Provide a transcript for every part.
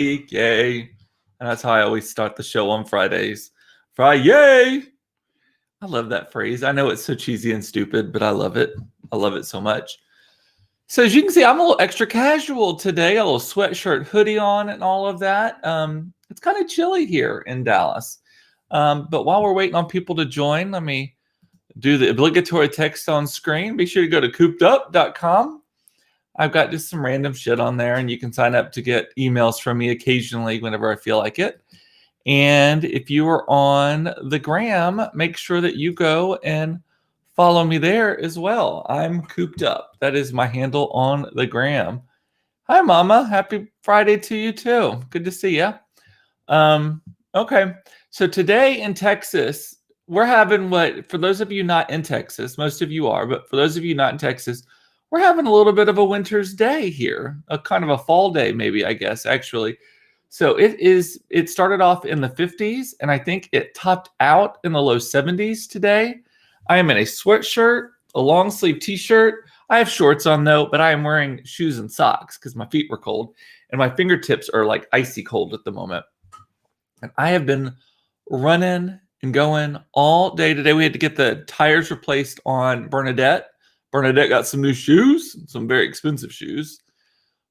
Yay. And that's how I always start the show on Fridays. Friday. I love that phrase. I know it's so cheesy and stupid, but I love it. I love it so much. So as you can see, I'm a little extra casual today, a little sweatshirt, hoodie on and all of that. It's kind of chilly here in Dallas. But while we're waiting on people to join, let me do the obligatory text on screen. Be sure to go to coopedup.com. I've got just some random shit on there, and you can sign up to get emails from me occasionally whenever I feel like it. And if you are on the gram, make sure that you go and follow me there as well. I'm Cooped Up. That is my handle on the gram. Hi, Mama. Happy Friday to you, too. Good to see you. Okay. So today in Texas, we're having for those of you not in Texas, most of you are, but for those of you not in Texas, we're having a little bit of a winter's day here, a kind of a fall day, maybe, I guess, actually. So it started off in the 50s, and I think it topped out in the low 70s today. I am in a sweatshirt, a long sleeve t-shirt. I have shorts on though, but I am wearing shoes and socks because my feet were cold, and my fingertips are like icy cold at the moment. And I have been running and going all day today. We had to get the tires replaced on Bernadette. Bernadette got some new shoes, some very expensive shoes,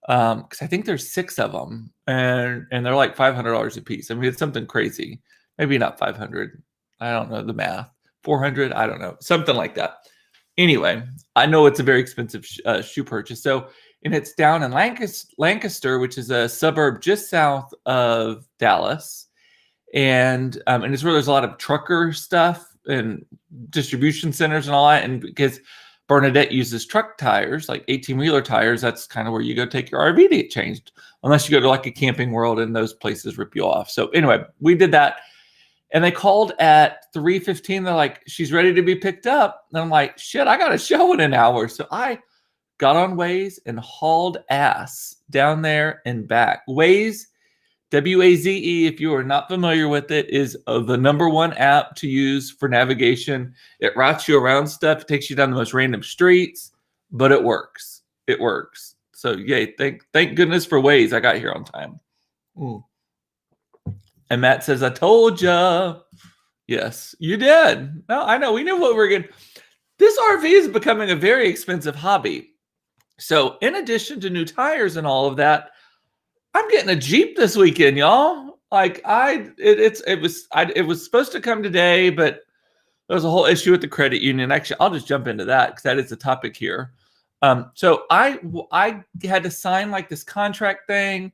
because I think there's 6 of them, and they're like $500 a piece. I mean, it's something crazy. Maybe not 500. I don't know the math. 400. I don't know. Something like that. Anyway, I know it's a very expensive shoe purchase. So, and it's down in Lancaster, which is a suburb just south of Dallas, and it's where there's a lot of trucker stuff and distribution centers and all that, and because Bernadette uses truck tires, like 18-wheeler tires. That's kind of where you go take your RV to get changed, unless you go to like a Camping World and those places rip you off. So anyway, we did that, and they called at 3:15. They're like, she's ready to be picked up. And I'm like, shit, I got a show in an hour. So I got on Waze and hauled ass down there and back. Waze, W-A-Z-E, if you are not familiar with it, is the #1 app to use for navigation. It routes you around stuff. It takes you down the most random streets, but it works. It works. So yay, thank goodness for Waze. I got here on time. And Matt says, I told ya. Yes, you did. No, I know. We knew what we were getting. This RV is becoming a very expensive hobby. So in addition to new tires and all of that, I'm getting a Jeep this weekend, y'all. Like it was supposed to come today, but there was a whole issue with the credit union. Actually, I'll just jump into that because that is the topic here. So I had to sign like this contract thing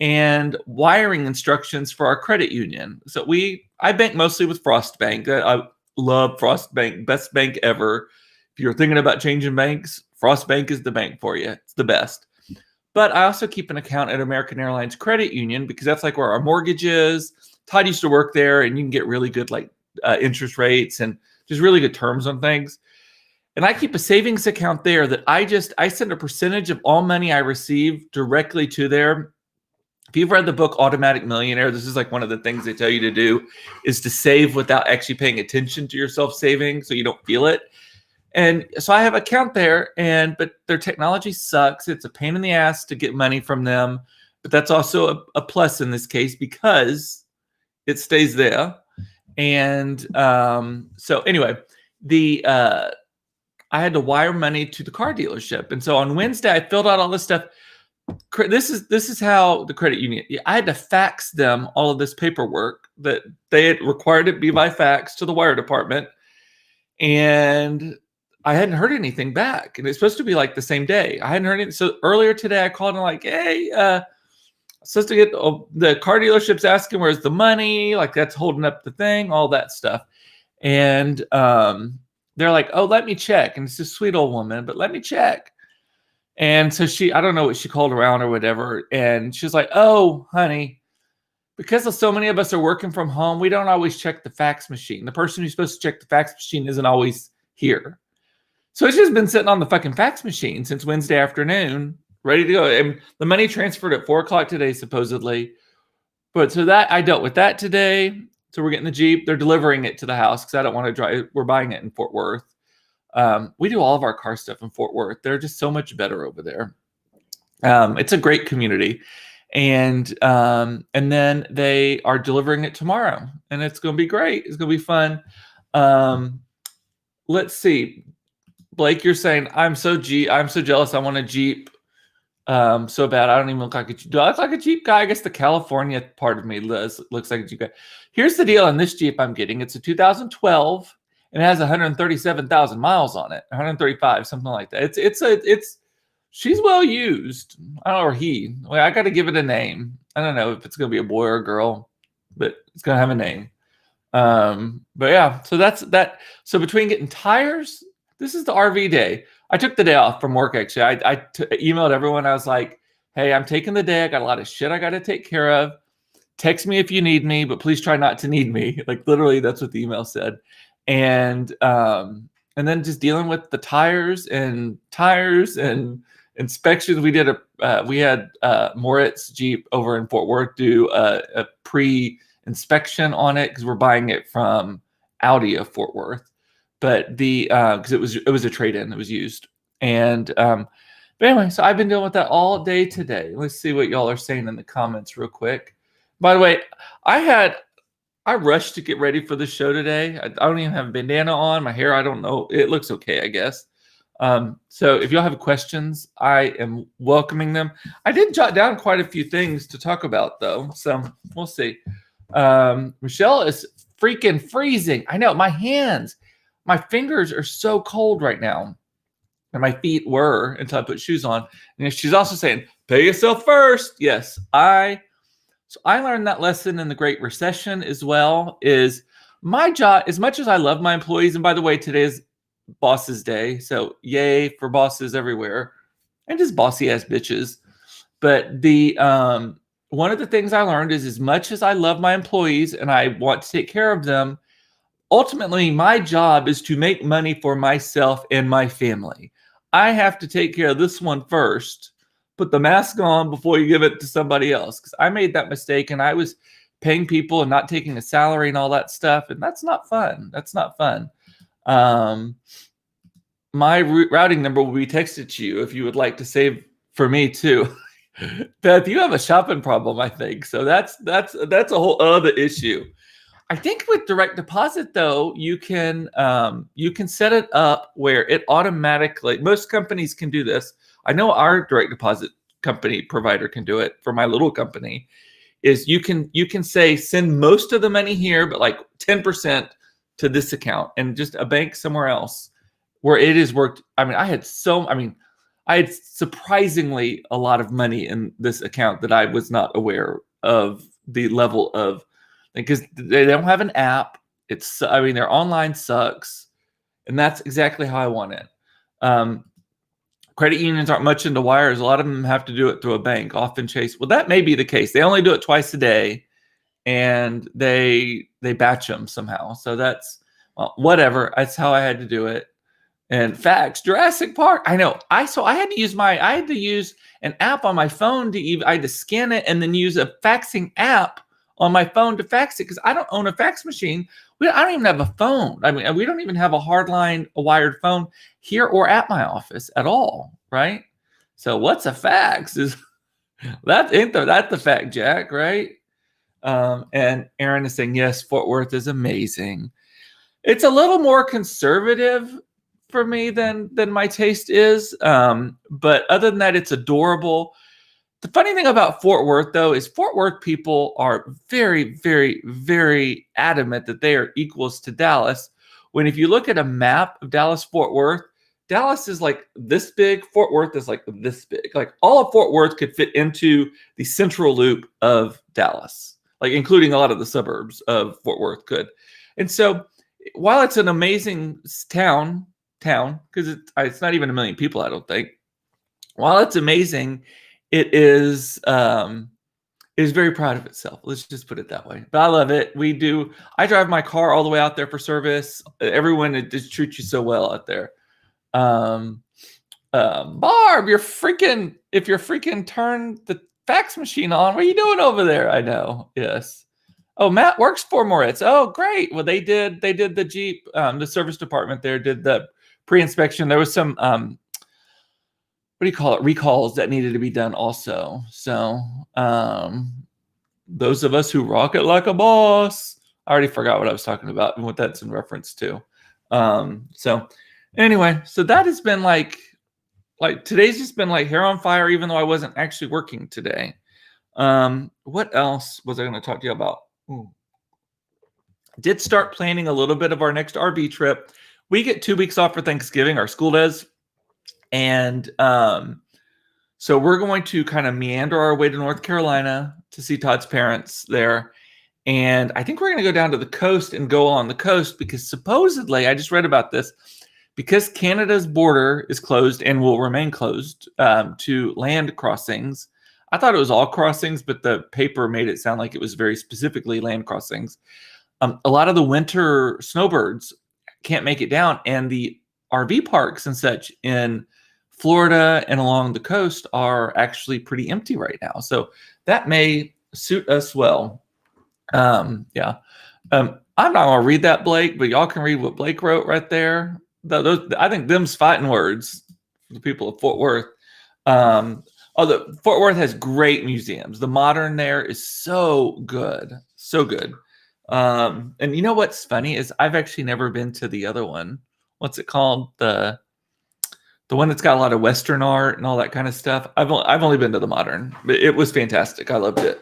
and wiring instructions for our credit union. So I bank mostly with Frost Bank. I love Frost Bank, best bank ever. If you're thinking about changing banks, Frost Bank is the bank for you. It's the best. But I also keep an account at American Airlines Credit Union because that's like where our mortgage is. Todd used to work there, and you can get really good like interest rates and just really good terms on things. And I keep a savings account there that I send a percentage of all money I receive directly to there. If you've read the book Automatic Millionaire, this is like one of the things they tell you to do is to save without actually paying attention to yourself saving so you don't feel it. And so I have an account there, but their technology sucks. It's a pain in the ass to get money from them. But that's also a plus in this case because it stays there. And so anyway, I had to wire money to the car dealership. And so on Wednesday, I filled out all this stuff. This is how the credit union, I had to fax them all of this paperwork that they had required it be by fax to the wire department. And I hadn't heard anything back, and it's supposed to be like the same day. I hadn't heard anything. So earlier today, I called and like, hey, supposed to get the car dealership's asking where's the money, like that's holding up the thing, all that stuff. And they're like, oh, let me check. And it's this sweet old woman, but let me check. And so I don't know what she called around or whatever. And she's like, oh, honey, because so many of us are working from home, we don't always check the fax machine. The person who's supposed to check the fax machine isn't always here. So it's just been sitting on the fucking fax machine since Wednesday afternoon, ready to go. And the money transferred at 4:00 today, supposedly. But so that I dealt with that today. So we're getting the Jeep. They're delivering it to the house because I don't want to drive. We're buying it in Fort Worth. We do all of our car stuff in Fort Worth. They're just so much better over there. It's a great community. and then they are delivering it tomorrow, and it's going to be great. It's going to be fun. Let's see, Blake, you're saying I'm so jealous. I want a Jeep so bad. I don't even look like a Jeep. Do I look like a Jeep guy? I guess the California part of me looks like a Jeep guy. Here's the deal on this Jeep I'm getting. It's a 2012 and it has 137,000 miles on it, 135, something like that. She's well used. I don't know, or he. Well, I got to give it a name. I don't know if it's going to be a boy or a girl, but it's going to have a name. But yeah, so that's that. So between getting tires, this is the RV day. I took the day off from work, actually. I emailed everyone. I was like, hey, I'm taking the day. I got a lot of shit I got to take care of. Text me if you need me, but please try not to need me. Like literally, that's what the email said. And then just dealing with the tires and inspections. We had Moritz Jeep over in Fort Worth do a pre-inspection on it because we're buying it from Audi of Fort Worth. But because it was a trade-in, it was used. And but anyway, so I've been dealing with that all day today. Let's see what y'all are saying in the comments real quick. By the way, I rushed to get ready for the show today. I don't even have a bandana on. My hair, I don't know. It looks okay, I guess. So if y'all have questions, I am welcoming them. I did jot down quite a few things to talk about, though. So we'll see. Michelle is freaking freezing. I know, my fingers are so cold right now. And my feet were until I put shoes on. And she's also saying, pay yourself first. Yes, So I learned that lesson in the Great Recession as well, is my job, as much as I love my employees, and by the way, today is Bosses Day, so yay for bosses everywhere, and just bossy ass bitches. But the one of the things I learned is, as much as I love my employees and I want to take care of them, ultimately my job is to make money for myself and my family. I have to take care of this one first. Put the mask on before you give it to somebody else. Because I made that mistake and I was paying people and not taking a salary and all that stuff. And that's not fun. That's not fun. My routing number will be texted to you if you would like to save for me too. Beth, you have a shopping problem, I think. So that's a whole other issue. I think with direct deposit, though, you can set it up where it automatically, most companies can do this. I know our direct deposit company provider can do it for my little company, is you can say, send most of the money here, but like 10% to this account and just a bank somewhere else where it has worked. I mean, I had surprisingly a lot of money in this account that I was not aware of the level of, because they don't have an app. Their online sucks. And that's exactly how I want it. Credit unions aren't much into wires. A lot of them have to do it through a bank, often Chase. Well, that may be the case. They only do it twice a day, and they batch them somehow. So that's, well, whatever. That's how I had to do it. And fax, Jurassic Park. I know. I had to use an app on my phone I had to scan it and then use a faxing app on my phone to fax it because I don't own a fax machine. I don't even have a phone. I mean, we don't even have a wired phone here or at my office at all, right? So what's a fax? That's the fact, Jack, right? And Aaron is saying, yes, Fort Worth is amazing. It's a little more conservative for me than my taste is. But other than that, it's adorable. The funny thing about Fort Worth, though, is Fort Worth people are very, very, very adamant that they are equals to Dallas. When if you look at a map of Dallas-Fort Worth, Dallas is like this big. Fort Worth is like this big. Like all of Fort Worth could fit into the central loop of Dallas, like including a lot of the suburbs of Fort Worth could. And so while it's an amazing town, because it's not even 1 million people, I don't think. While it's amazing, it is very proud of itself. Let's just put it that way. But I love it. I drive my car all the way out there for service. Everyone just treats you so well out there. Barb, if you're freaking turned the fax machine on, what are you doing over there? I know. Yes. Oh, Matt works for Moritz. Oh, great. Well, they did the Jeep, the service department there did the pre-inspection. There was some what do you call it? Recalls that needed to be done also. So those of us who rock it like a boss. I already forgot what I was talking about and what that's in reference to. So anyway, so that has been like today's just been like hair on fire, even though I wasn't actually working today. What else was I going to talk to you about? Did start planning a little bit of our next RV trip. We get 2 weeks off for Thanksgiving, our school does. And so we're going to kind of meander our way to North Carolina to see Todd's parents there. And I think we're going to go down to the coast and go along the coast because supposedly, I just read about this, because Canada's border is closed and will remain closed to land crossings. I thought it was all crossings, but the paper made it sound like it was very specifically land crossings. A lot of the winter snowbirds can't make it down, and the RV parks and such in Florida and along the coast are actually pretty empty right now. So that may suit us well. Yeah. I'm not going to read that, Blake, but y'all can read what Blake wrote right there. I think them's fighting words for the people of Fort Worth. Fort Worth has great museums. The Modern there is so good. So good. And you know what's funny is I've actually never been to the other one. What's it called? The one that's got a lot of Western art and all that kind of stuff. I've only been to the Modern. It was fantastic. I loved it.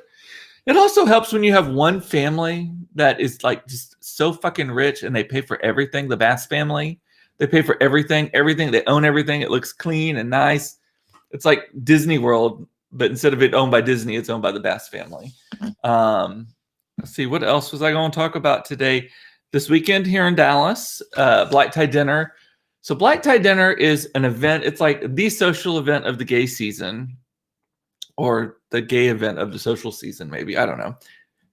It also helps when you have one family that is like just so fucking rich and they pay for everything. The Bass family, they pay for everything. They own everything. It looks clean and nice. It's like Disney World, but instead of it owned by Disney, it's owned by the Bass family. Let's see, what else was I going to talk about today? This weekend here in Dallas, Black Tie Dinner. So Black Tie Dinner is an event. It's like the social event of the gay season, or the gay event of the social season, maybe. I don't know.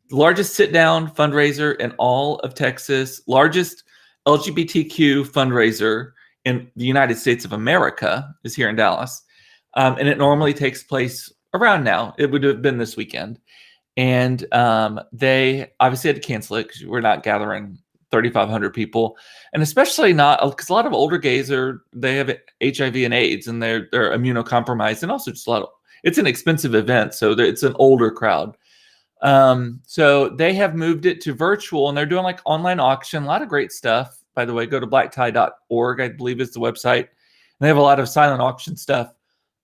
The largest sit-down fundraiser in all of Texas, largest LGBTQ fundraiser in the United States of America is here in Dallas. And it normally takes place around now. It would have been this weekend. And they obviously had to cancel it because we're not gathering 3,500 people. And especially not because a lot of older gays they have HIV and AIDS and they're immunocompromised, and also just a lot of, it's an expensive event. So it's an older crowd. So they have moved it to virtual and they're doing like online auction, a lot of great stuff. By the way, go to blacktie.org, I believe is the website. And they have a lot of silent auction stuff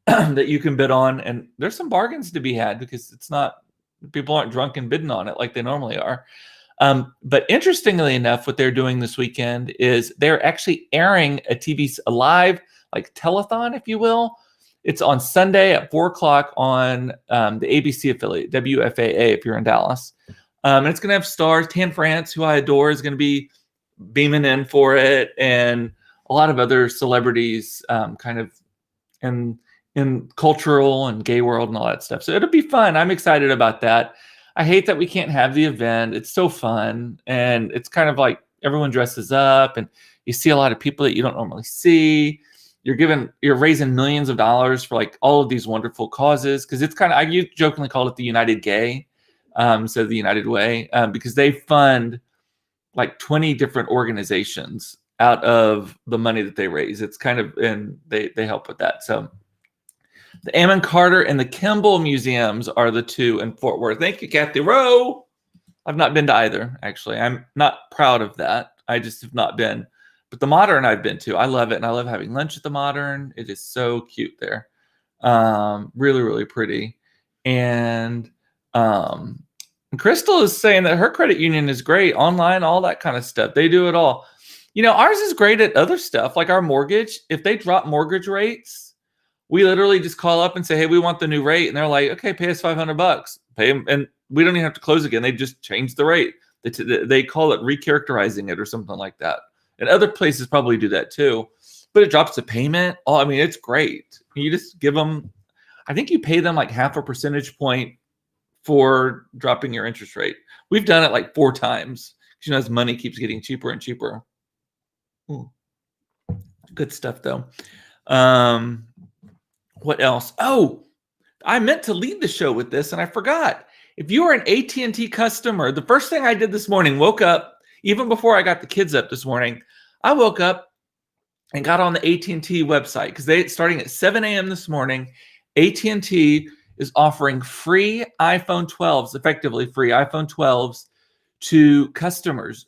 that you can bid on. And there's some bargains to be had because people aren't drunk and bidding on it like they normally are. But interestingly enough, what they're doing this weekend is they're actually airing a live like telethon, if you will. It's on Sunday at 4:00 on the ABC affiliate, WFAA, if you're in Dallas. And it's going to have stars. Tan France, who I adore, is going to be beaming in for it. And a lot of other celebrities kind of in cultural and gay world and all that stuff. So it'll be fun. I'm excited about that. I hate that we can't have the event. It's so fun. And it's kind of like everyone dresses up and you see a lot of people that you don't normally see. You're raising millions of dollars for like all of these wonderful causes. Cause it's kind of, I jokingly call it the United Gay, instead of the United Way, because they fund like 20 different organizations out of the money that they raise. It's kind of, and they help with that. So the Ammon Carter and the Kimball museums are the two in Fort Worth. Thank you, Kathy Rowe. I've not been to either, actually. I'm not proud of that. I just have not been. But the Modern I've been to. I love it. And I love having lunch at the Modern. It is so cute there. Really, really pretty. And Crystal is saying that her credit union is great. Online, all that kind of stuff. They do it all. You know, ours is great at other stuff. Like our mortgage. If they drop mortgage rates, we literally just call up and say, hey, we want the new rate. And they're like, okay, pay us $500. Pay them. And we don't even have to close again. They just change the rate. They call it recharacterizing it or something like that. And other places probably do that too. But it drops the payment. Oh, I mean, it's great. You just give them, I think you pay them like 0.5 percentage point for dropping your interest rate. We've done it like 4 times. Because, you know, as money keeps getting cheaper and cheaper. Ooh. Good stuff though. What else? Oh, I meant to lead the show with this and I forgot. If you are an AT&T customer, the first thing I did this morning, woke up, even before I got the kids up this morning, I woke up and got on the AT&T website because they starting at 7 a.m. this morning. AT&T is offering free iPhone 12s, effectively free iPhone 12s to customers,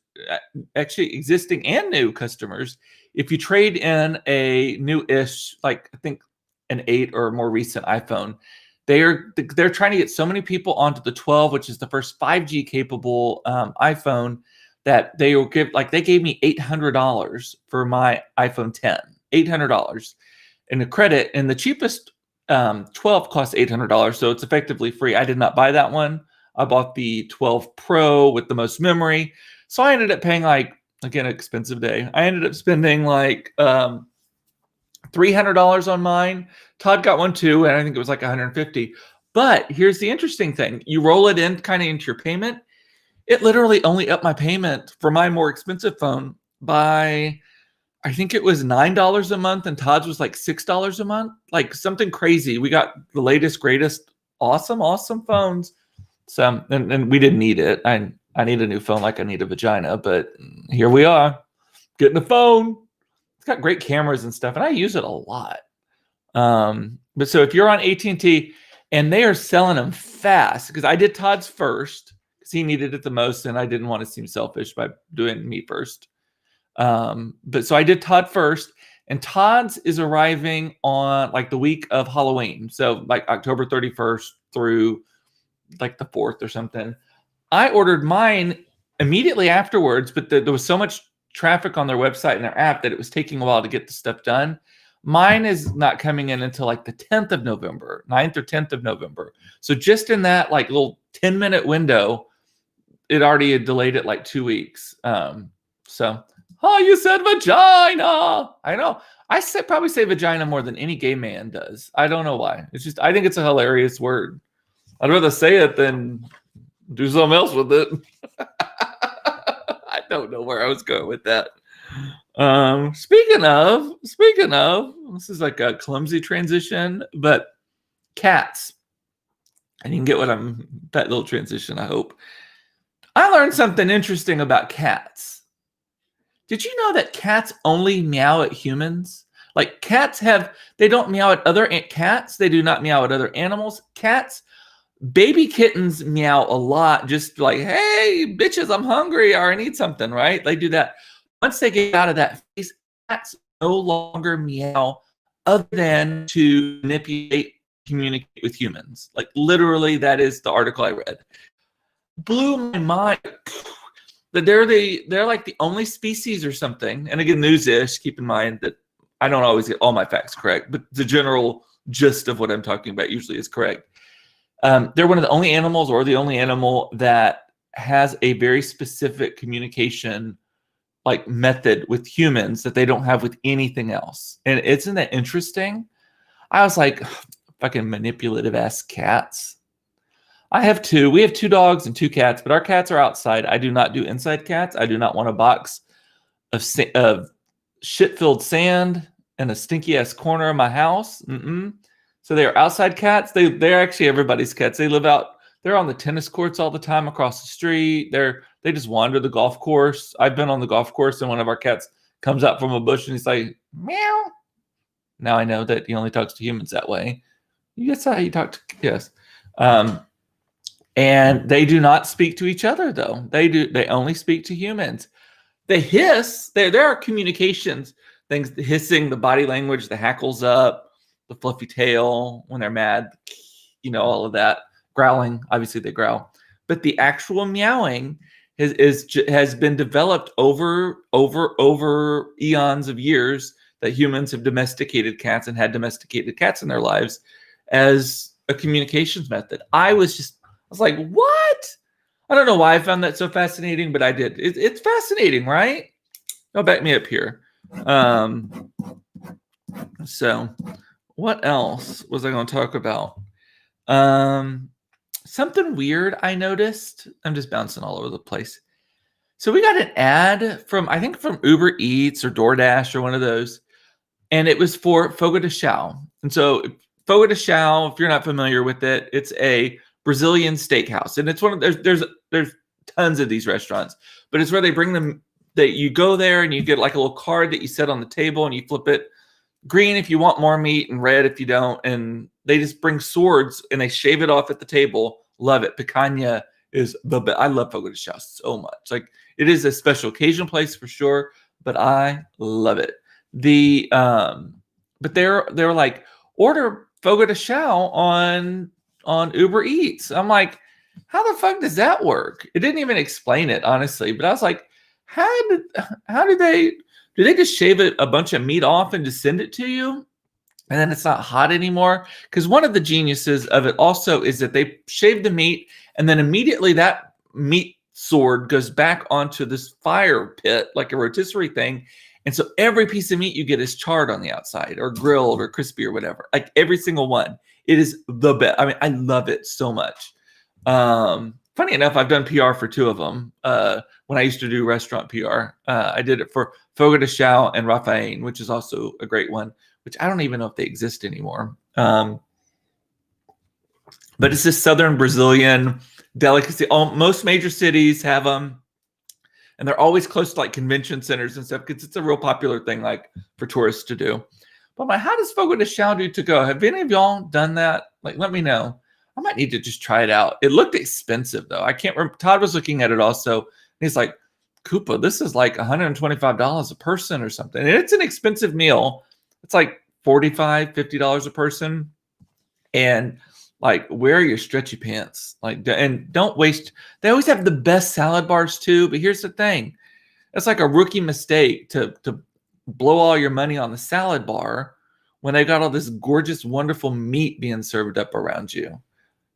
actually existing and new customers. If you trade in a new-ish, like I think an 8 or more recent iPhone, they're trying to get so many people onto the 12, which is the first 5G capable iPhone, that they will give, like they gave me $800 for my iPhone 10, $800 in the credit, and the cheapest 12 costs $800, so it's effectively free. I did not buy that one. I bought the 12 Pro with the most memory, so I ended up paying, like, again, an expensive day. I ended up spending like $300 on mine. Todd got one too, and I think it was like $150. But here's the interesting thing: you roll it in kind of into your payment. It literally only upped my payment for my more expensive phone by, I think it was $9 a month, and Todd's was like $6 a month, like something crazy. We got the latest, greatest, awesome phones. So, and we didn't need it. I need a new phone like I need a vagina, but here we are, getting a phone. It's got great cameras and stuff, and I use it a lot. But so if you're on AT&T, and they are selling them fast, because I did Todd's first because he needed it the most, and I didn't want to seem selfish by doing me first. But so I did Todd first, and Todd's is arriving on like the week of Halloween. So like October 31st through like the 4th or something. I ordered mine immediately afterwards, but there was so much traffic on their website and their app that it was taking a while to get the stuff done. Mine is not coming in until like the 10th of November, 9th or 10th of November. So just in that like little 10-minute window, it already had delayed it like 2 weeks. So, oh, you said vagina. I know. Probably say vagina more than any gay man does. I don't know why. It's just, I think it's a hilarious word. I'd rather say it than do something else with it. I don't know where I was going with that. Speaking of, this is like a clumsy transition, but cats. And you can get that little transition, I hope. I learned something interesting about cats. Did you know that cats only meow at humans? Like cats they don't meow at other cats. They do not meow at other animals. Cats, baby kittens meow a lot, just like, hey, bitches, I'm hungry, or I need something, right? They do that. Once they get out of that phase, cats no longer meow other than to manipulate, communicate with humans. Like literally, that is the article I read. Blew my mind that they're like the only species or something. And again, news-ish, keep in mind that I don't always get all my facts correct, but the general gist of what I'm talking about usually is correct. They're one of the only animals, or the only animal, that has a very specific communication like method with humans that they don't have with anything else. And isn't that interesting? I was like, fucking manipulative ass cats. We have 2 dogs and 2 cats, but our cats are outside. I do not do inside cats. I do not want a box of shit-filled sand in a stinky ass corner of my house. So they are outside cats. They're actually everybody's cats. They live out. They're on the tennis courts all the time across the street. They just wander the golf course. I've been on the golf course, and one of our cats comes out from a bush and he's like, meow. Now I know that he only talks to humans that way. That's how he talks to, yes. And they do not speak to each other, though. They only speak to humans. They hiss. There are communications things, the hissing, the body language, the hackles up, the fluffy tail when they're mad, all of that. Growling, obviously they growl. But the actual meowing has been developed over eons of years, that humans have domesticated cats and had domesticated cats in their lives as a communications method. I was like, what? I don't know why I found that so fascinating, but I did. It's fascinating, right? Don't back me up here. So what else was I going to talk about? Something weird I noticed. I'm just bouncing all over the place. So we got an ad from Uber Eats or DoorDash or one of those, and it was for Fogo de Chão. And so Fogo de Chão, if you're not familiar with it, it's a Brazilian steakhouse, and it's one of there's tons of these restaurants, but it's where they bring them that you go there and you get like a little card that you set on the table and you flip it green if you want more meat and red if you don't. And they just bring swords and they shave it off at the table. Love it. Picanha is the best. I love Fogo de Chão so much. Like, it is a special occasion place for sure, but I love it. But they're like, order Fogo de Chão on Uber Eats. I'm like, how the fuck does that work? It didn't even explain it, honestly. But I was like, how do they just shave a bunch of meat off and just send it to you? And then it's not hot anymore? Because one of the geniuses of it also is that they shave the meat and then immediately that meat sword goes back onto this fire pit, like a rotisserie thing. And so every piece of meat you get is charred on the outside or grilled or crispy or whatever. Like every single one. It is the best. I mean, I love it so much. Funny enough, I've done PR for 2 of them. When I used to do restaurant PR, I did it for Fogo de Chão and Rafael, which is also a great one, which I don't even know if they exist anymore. But it's this Southern Brazilian delicacy. Most major cities have them. And they're always close to like convention centers and stuff because it's a real popular thing like for tourists to do. But how does Fogo de Chão do to go? Have any of y'all done that? Like, let me know. I might need to just try it out. It looked expensive though. I can't remember. Todd was looking at it also. And he's like, Koopa, this is like $125 a person or something. And it's an expensive meal. It's like $45, $50 a person. And like, wear your stretchy pants. Like, and don't waste. They always have the best salad bars too. But here's the thing: it's like a rookie mistake to blow all your money on the salad bar when they got all this gorgeous, wonderful meat being served up around you.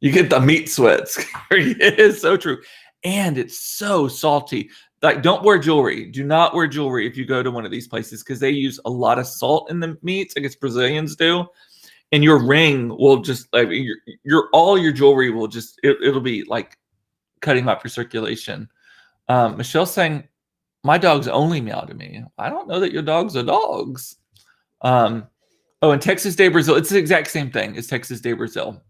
You get the meat sweats. It is so true, and it's so salty. Like, don't wear jewelry. Do not wear jewelry if you go to one of these places because they use a lot of salt in the meats. I guess Brazilians do. And your ring will just like all your jewelry will just it'll be like cutting off your circulation. Michelle's saying my dogs only meow to me. I don't know that your dogs are dogs. And Texas de Brazil, it's the exact same thing as Texas de Brazil.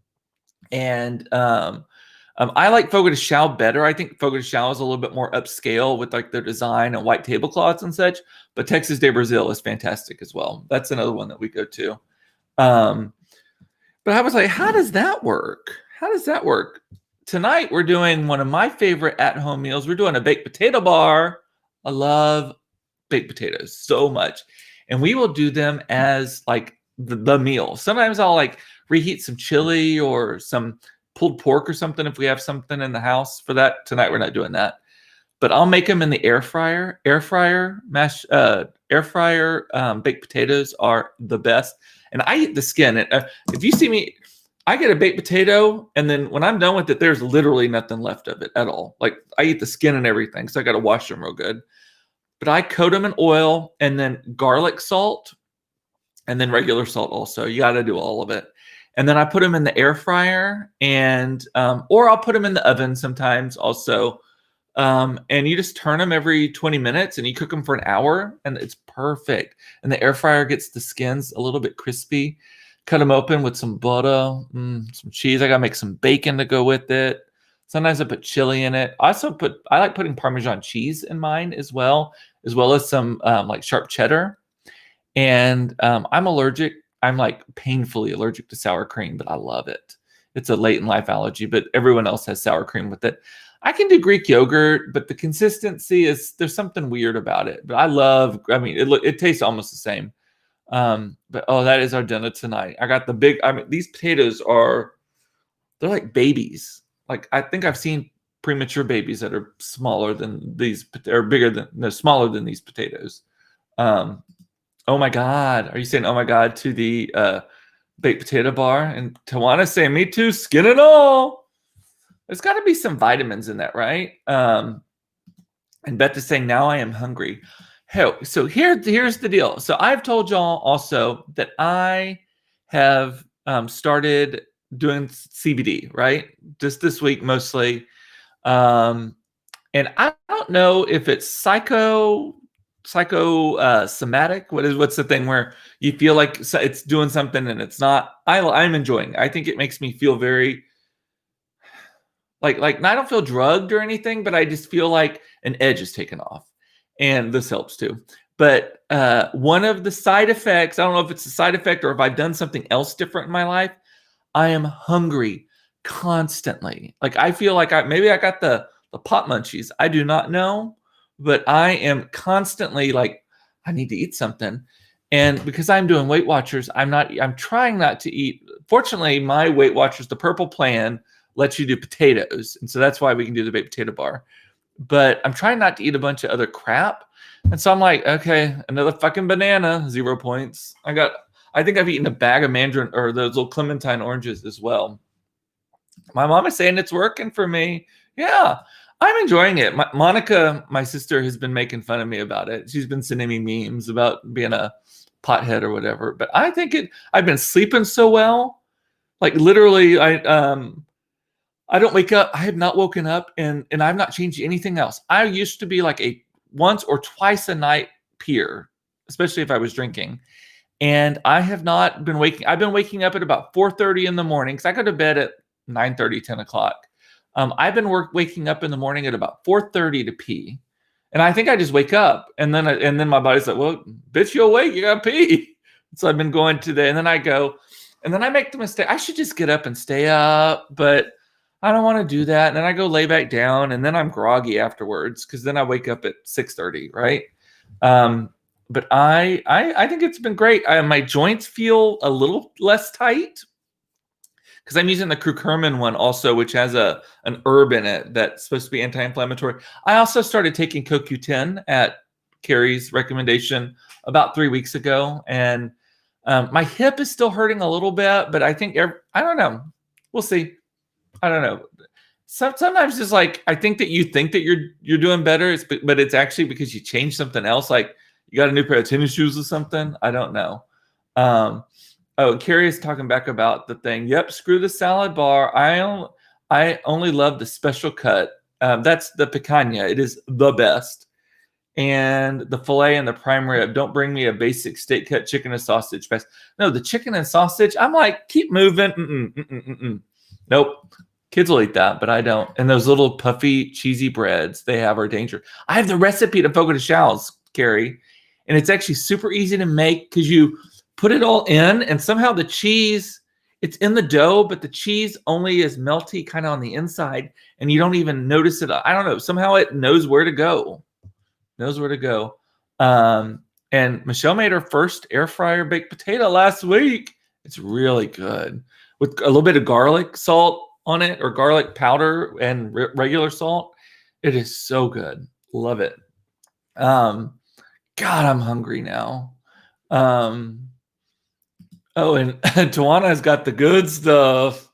And I like Fogo de Chão better. I think Fogo de Chão is a little bit more upscale with like their design and white tablecloths and such. But Texas de Brazil is fantastic as well. That's another one that we go to. But I was like, how does that work? How does that work? Tonight, we're doing one of my favorite at-home meals. We're doing a baked potato bar. I love baked potatoes so much. And we will do them as like the meal. Sometimes I'll like reheat some chili or some pulled pork or something if we have something in the house for that. Tonight, we're not doing that. But I'll make them in the air fryer. Air fryer baked potatoes are the best. And I eat the skin. If you see me, I get a baked potato, and then when I'm done with it, there's literally nothing left of it at all. Like, I eat the skin and everything, so I got to wash them real good. But I coat them in oil and then garlic salt and then regular salt also. You got to do all of it. And then I put them in the air fryer and or I'll put them in the oven sometimes also. And you just turn them every 20 minutes and you cook them for an hour and it's perfect. And the air fryer gets the skins a little bit crispy. Cut them open with some butter, some cheese. I got to make some bacon to go with it. Sometimes I put chili in it. I like putting Parmesan cheese in mine as well as some like sharp cheddar. And I'm allergic. I'm like painfully allergic to sour cream, but I love it. It's a late in life allergy, but everyone else has sour cream with it. I can do Greek yogurt, but the consistency there's something weird about it. But it tastes almost the same. But that is our dinner tonight. I got these potatoes they're like babies. Like, I think I've seen premature babies that are smaller than these, or they're smaller than these potatoes. Oh my God. Are you saying, oh my God, to the baked potato bar? And Tawana saying, me too, skin and all. There's got to be some vitamins in that, right? And Beth is saying, now I am hungry. Hey, so here's the deal. So I've told y'all also that I have started doing CBD, right? Just this week mostly. And I don't know if it's psychosomatic. What's the thing where you feel like it's doing something and it's not? I'm enjoying it. I think it makes me feel very like I don't feel drugged or anything, but I just feel like an edge is taken off. And this helps too. But one of the side effects, I don't know if it's a side effect or if I've done something else different in my life, I am hungry constantly. Like I feel like maybe I got the pot munchies. I do not know, but I am constantly like, I need to eat something. And because I'm doing Weight Watchers, I'm trying not to eat. Fortunately, my Weight Watchers, the purple plan, lets you do potatoes. And so that's why we can do the baked potato bar. But I'm trying not to eat a bunch of other crap. And so I'm like, okay, another fucking banana, 0 points. I think I've eaten a bag of mandarin or those little clementine oranges as well. My mom is saying it's working for me. Yeah, I'm enjoying it. Monica, my sister, has been making fun of me about it. She's been sending me memes about being a pothead or whatever. But I think I've been sleeping so well. Like literally, I don't wake up. I have not woken up and I've not changed anything else. I used to be like a once or twice a night peer, especially if I was drinking. And I have not been waking. I've been waking up at about 4:30 in the morning because I go to bed at 9:30, 10 o'clock. I've been waking up in the morning at about 4:30 to pee. And I think I just wake up and then my body's like, well, bitch, you awake, you got to pee. So I've been going to and then I go, and then I make the mistake. I should just get up and stay up, but I don't want to do that. And then I go lay back down and then I'm groggy afterwards because then I wake up at 6:30, right? But I think it's been great. My joints feel a little less tight because I'm using the curcumin one also, which has an herb in it that's supposed to be anti-inflammatory. I also started taking CoQ10 at Carrie's recommendation about 3 weeks ago. And my hip is still hurting a little bit, but I think, I don't know. We'll see. I don't know. Sometimes it's like, I think that you think that you're doing better, but it's actually because you changed something else. Like you got a new pair of tennis shoes or something. I don't know. Carrie is talking back about the thing. Yep. Screw the salad bar. I only love the special cut. That's the picanha. It is the best. And the filet and the prime rib. Don't bring me a basic steak cut chicken and sausage fest. No, the chicken and sausage. I'm like, keep moving. Nope. Kids will eat that, but I don't. And those little puffy, cheesy breads they have are dangerous. I have the recipe to Fogo de Chão's, Carrie, and it's actually super easy to make because you put it all in, and somehow the cheese, it's in the dough, but the cheese only is melty kind of on the inside, and you don't even notice it. I don't know. Somehow it knows where to go. And Michelle made her first air fryer baked potato last week. It's really good with a little bit of garlic salt on it, or garlic powder and regular salt. It is so good. Love it. God, I'm hungry now. And Tawana has got the good stuff.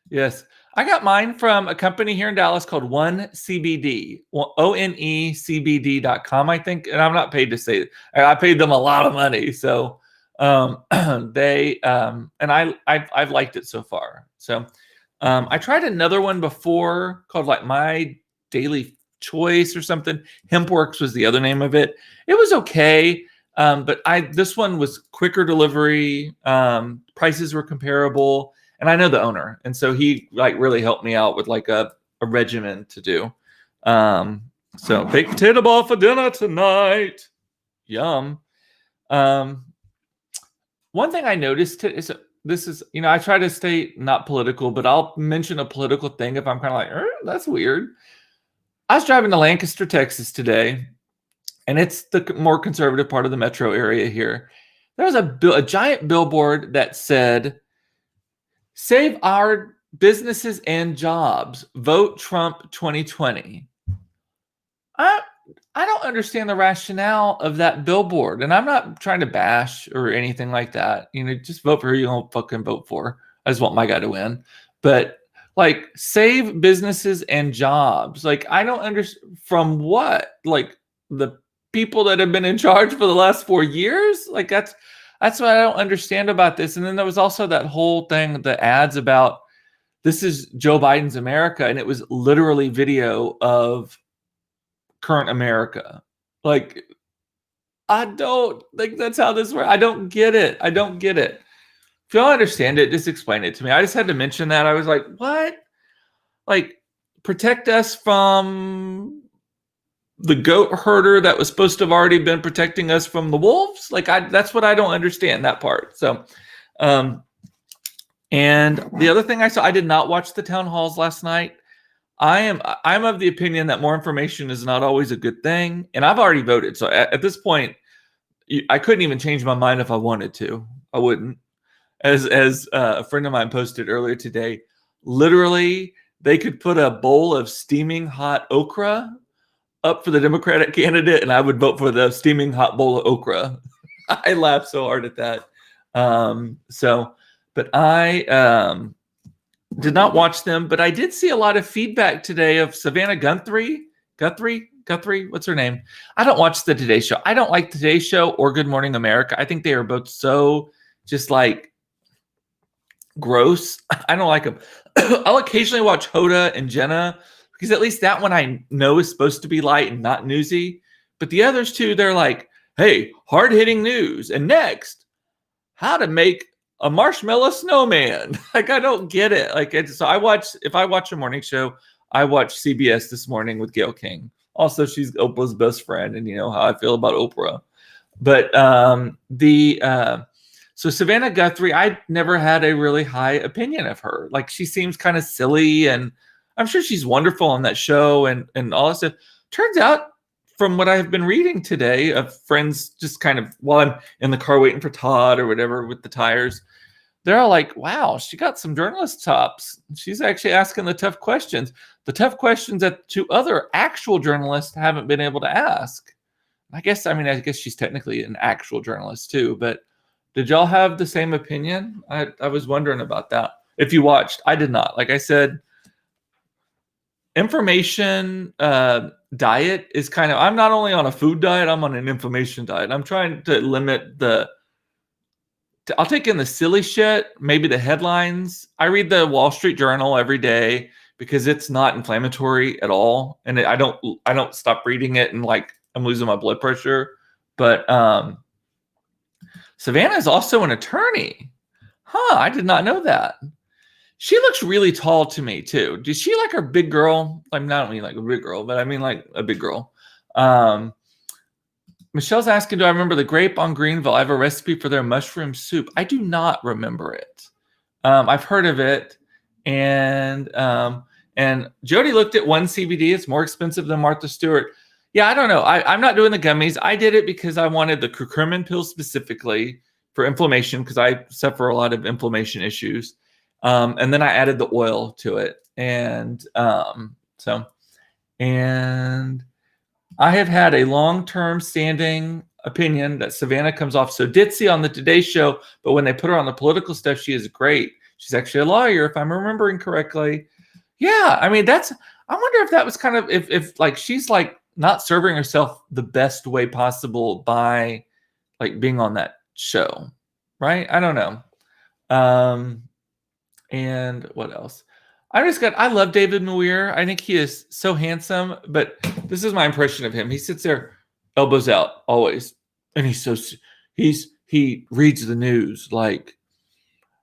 Yes. I got mine from a company here in Dallas called One CBD, onecbd.com, I think. And I'm not paid to say it. I paid them a lot of money. So and I've liked it so far. So I tried another one before called like My Daily Choice or something. HempWorks was the other name of it. It was okay. But this one was quicker delivery. Prices were comparable. And I know the owner. And so he like really helped me out with like a regimen to do. So baked potato ball for dinner tonight. Yum. One thing I noticed is this is, I try to stay not political, but I'll mention a political thing if I'm kind of like, that's weird. I was driving to Lancaster, Texas today, and it's the more conservative part of the metro area here. There was a giant billboard that said, "Save our businesses and jobs. Vote Trump 2020." I don't understand the rationale of that billboard, and I'm not trying to bash or anything like that. Just vote for who you don't fucking vote for. I just want my guy to win. But like, save businesses and jobs. Like, I don't understand from what? Like the people that have been in charge for the last 4 years. Like that's what I don't understand about this. And then there was also that whole thing, the ads about this is Joe Biden's America, and it was literally video of current America. Like, I don't think that's how this works. I don't get it. If y'all understand it, just explain it to me. I just had to mention that. I was like, what? Like, protect us from the goat herder that was supposed to have already been protecting us from the wolves. Like that's what I don't understand, that part. So, and the other thing I saw, I did not watch the town halls last night. I'm of the opinion that more information is not always a good thing, and I've already voted. So at this point, I couldn't even change my mind if I wanted to. I wouldn't. As a friend of mine posted earlier today, literally they could put a bowl of steaming hot okra up for the Democratic candidate, and I would vote for the steaming hot bowl of okra. I laughed so hard at that. But I did not watch them, but I did see a lot of feedback today of Savannah Guthrie. Guthrie, what's her name? I don't watch the Today Show. I don't like Today Show or Good Morning America. I think they are both so just like gross. I don't like them. I'll occasionally watch Hoda and Jenna because at least that one I know is supposed to be light and not newsy. But the others two, they're like, hey, hard-hitting news. And next, how to make a marshmallow snowman. Like, I don't get it. Like, so if I watch a morning show, I watch CBS This Morning with Gayle King. Also, she's Oprah's best friend, and you know how I feel about Oprah. But so Savannah Guthrie, I never had a really high opinion of her. Like, she seems kind of silly, and I'm sure she's wonderful on that show and all that stuff. Turns out, from what I've been reading today of friends just kind of while I'm in the car waiting for Todd or whatever with the tires, they're all like, wow, she got some journalist chops. She's actually asking the tough questions that two other actual journalists haven't been able to ask. I guess she's technically an actual journalist too, but did y'all have the same opinion? I was wondering about that. If you watched, I did not. Like I said, information diet is kind of, I'm not only on a food diet, I'm on an information diet. I'm trying to limit I'll take in the silly shit, maybe the headlines. I read the Wall Street Journal every day because it's not inflammatory at all. And I don't stop reading it and like I'm losing my blood pressure. But Savannah is also an attorney. I did not know that. She looks really tall to me too. Does she like her big girl? I don't mean like a big girl, but I mean like a big girl. Michelle's asking, do I remember the Grape on Greenville? I have a recipe for their mushroom soup. I do not remember it. I've heard of it. And Jody looked at one CBD. It's more expensive than Martha Stewart. Yeah, I don't know. I'm not doing the gummies. I did it because I wanted the curcumin pill specifically for inflammation because I suffer a lot of inflammation issues. And then I added the oil to it. And I have had a long-term standing opinion that Savannah comes off so ditzy on the Today Show, but when they put her on the political stuff, she is great. She's actually a lawyer, if I'm remembering correctly. Yeah, I mean, I wonder if that was kind of, if like she's like not serving herself the best way possible by like being on that show, right? I don't know. And what else? I love David Muir. I think he is so handsome, but this is my impression of him. He sits there, elbows out, always. And he reads the news like,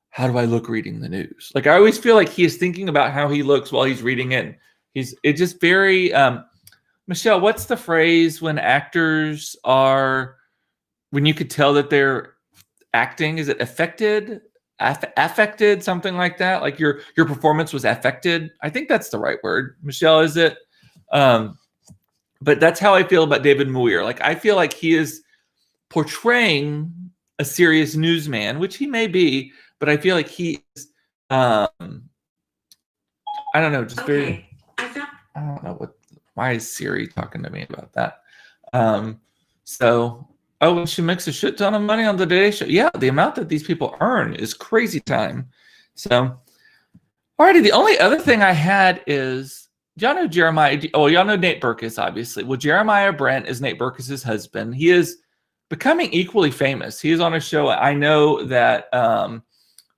how do I look reading the news? Like, I always feel like he is thinking about how he looks while he's reading it. It's just very, Michelle, what's the phrase when actors when you could tell that they're acting? Is it affected? Affected, something like that, like your performance was affected. I think that's the right word. Michelle, is it? But that's how I feel about David Muir. Like, I feel like he is portraying a serious newsman, which he may be, but I feel like he is I don't know, just very, I don't know why is Siri talking to me about that? And she makes a shit ton of money on the Today Show. Yeah, the amount that these people earn is crazy time. So, alrighty, the only other thing I had is, y'all know Jeremiah? Y'all know Nate Berkus, obviously. Well, Jeremiah Brent is Nate Berkus' husband. He is becoming equally famous. He is on a show. I know that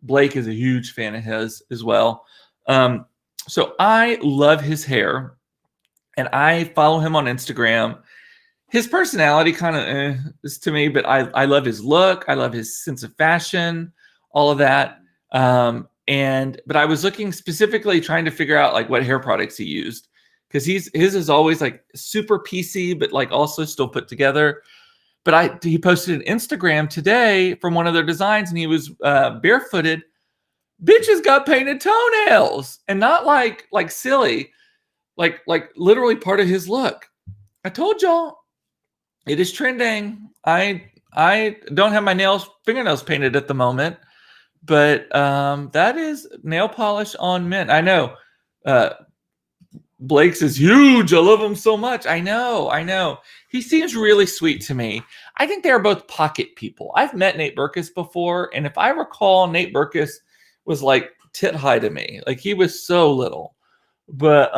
Blake is a huge fan of his as well. So I love his hair, and I follow him on Instagram. His personality kind of is to me, but I love his look. I love his sense of fashion, all of that. But I was looking specifically trying to figure out like what hair products he used. because his is always like super PC, but like also still put together. But he posted an Instagram today from one of their designs, and he was barefooted. Bitch has got painted toenails, and not like silly, like literally part of his look. I told y'all it is trending. I don't have my fingernails painted at the moment, but that is nail polish on men. I know. Blake's is huge. I love him so much. I know. He seems really sweet to me. I think they are both pocket people. I've met Nate Berkus before, and if I recall, Nate Berkus was like tit high to me. Like he was so little. But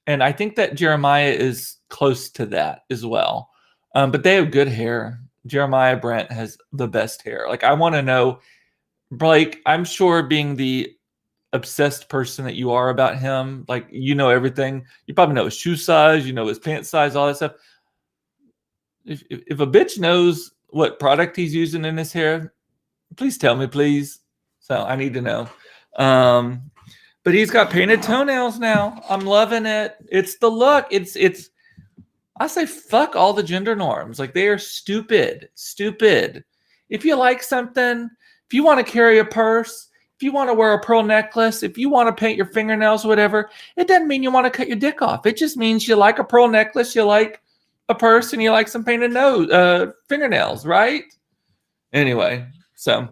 and I think that Jeremiah is close to that as well. But they have good hair. Jeremiah Brent has the best hair. Like I want to know, Blake, I'm sure being the obsessed person that you are about him, like you know everything. You probably know his shoe size, you know his pant size, all that stuff. If a bitch knows what product he's using in his hair, please tell me, please. So I need to know. But he's got painted toenails now. I'm loving it. It's the look. It's I say fuck all the gender norms. Like they are stupid. If you like something, if you want to carry a purse, if you want to wear a pearl necklace, if you want to paint your fingernails, whatever, it doesn't mean you want to cut your dick off. It just means you like a pearl necklace, you like a purse, and you like some painted fingernails, right? Anyway, so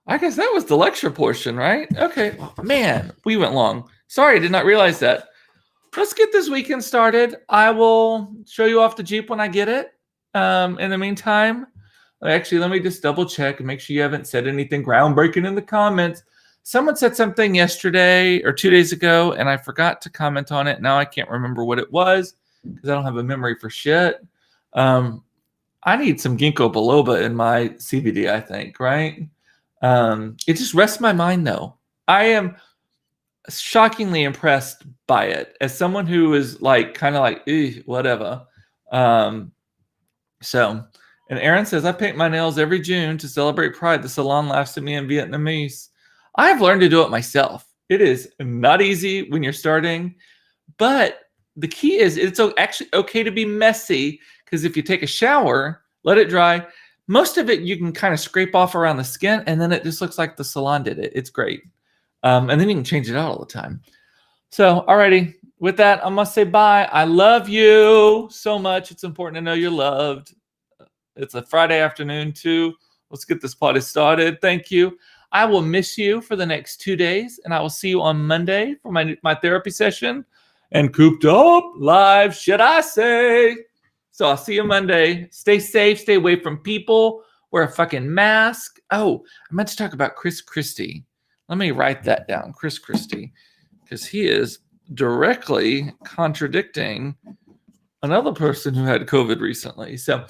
I guess that was the lecture portion, right? Okay. Man, we went long. Sorry, I did not realize that. Let's get this weekend started. I will show you off the Jeep when I get it. In the meantime, actually, let me just double check and make sure you haven't said anything groundbreaking in the comments. Someone said something yesterday or 2 days ago, and I forgot to comment on it. Now I can't remember what it was because I don't have a memory for shit. I need some ginkgo biloba in my CBD, I think, right? It just rests my mind, though. I am shockingly impressed by it as someone who is like kind of like whatever. So, and Aaron says, I paint my nails every June to celebrate Pride. The salon laughs at me in Vietnamese. I have learned to do it myself. It is not easy when you're starting, but the key is it's actually okay to be messy, because if you take a shower, let it dry, most of it you can kind of scrape off around the skin, and then it just looks like the salon did it. It's great. And then you can change it out all the time. So, alrighty. With that, I must say bye. I love you so much. It's important to know you're loved. It's a Friday afternoon, too. Let's get this party started. Thank you. I will miss you for the next 2 days, and I will see you on Monday for my therapy session and Cooped Up Live, should I say. So I'll see you Monday. Stay safe. Stay away from people. Wear a fucking mask. Oh, I meant to talk about Chris Christie. Let me write that down, Chris Christie, because he is directly contradicting another person who had COVID recently. So